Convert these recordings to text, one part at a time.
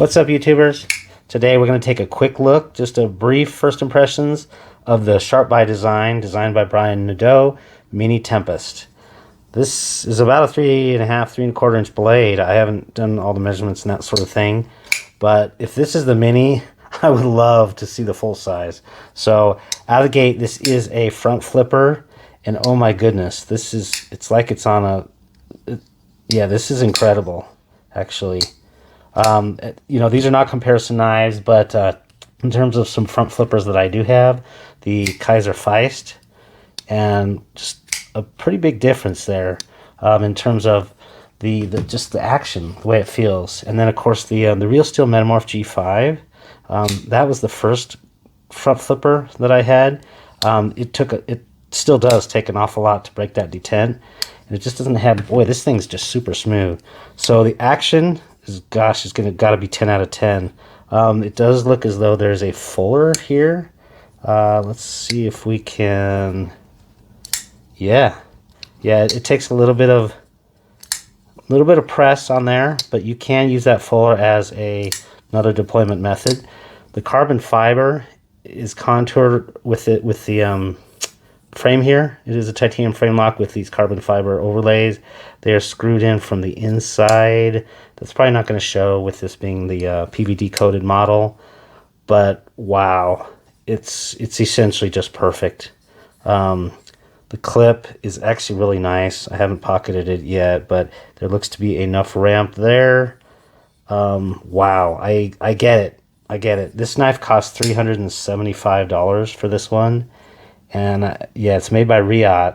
What's up, YouTubers? Today we're going to take a quick look, just a brief first impressions of the SharpByDesign, designed by Brian Nadeau, Mini Tempest. This is about a 3.5, 3¼ inch blade. I haven't done all the measurements and that sort of thing, but if this is the mini, I would love to see the full size. So out of the gate, this is a front flipper, and oh my goodness, it's like it's on yeah, this is incredible, actually. These are not comparison knives, but in terms of some front flippers that I do have, the Kaiser Feist, and just a pretty big difference there in terms of just the action, the way it feels. And then of course the Real Steel Metamorph G5, that was the first front flipper that I had. It still does take an awful lot to break that detent, and it just doesn't have. Boy, this thing's just super smooth. So the action is, gosh, it's gotta be 10 out of 10. It does look as though there's a fuller here. Let's see if we can. Yeah, it takes a little bit of press on there, but you can use that fuller as another deployment method. The carbon fiber is contoured with the frame here. It is a titanium frame lock with these carbon fiber overlays. They are screwed in from the inside. That's probably not going to show with this being the PVD coated model, but wow, it's essentially just perfect. The clip is actually really nice. I haven't pocketed it yet, but there looks to be enough ramp there. Wow, I get it. This knife costs $375 for this one. And yeah, it's made by Riot.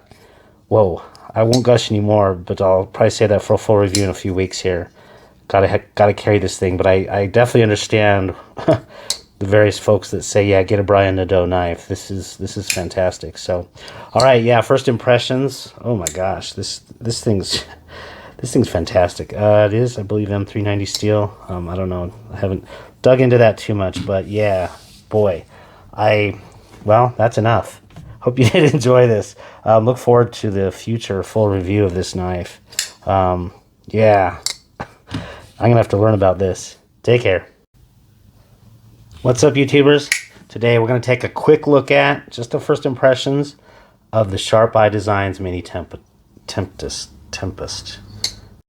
Whoa, I won't gush anymore, but I'll probably say that for a full review in a few weeks here. Gotta carry this thing, but I definitely understand the various folks that say, yeah, get a Brian Nadeau knife. This is fantastic. So, all right, yeah, first impressions. Oh my gosh, this thing's fantastic. It is, I believe, M390 steel. I don't know, I haven't dug into that too much, but yeah, boy, well, that's enough. Hope you did enjoy this. Look forward to the future full review of this knife. Yeah, I'm gonna have to learn about this. Take care. What's up, YouTubers? Today we're gonna take a quick look at just the first impressions of the SharpByDesign's Mini Tempest.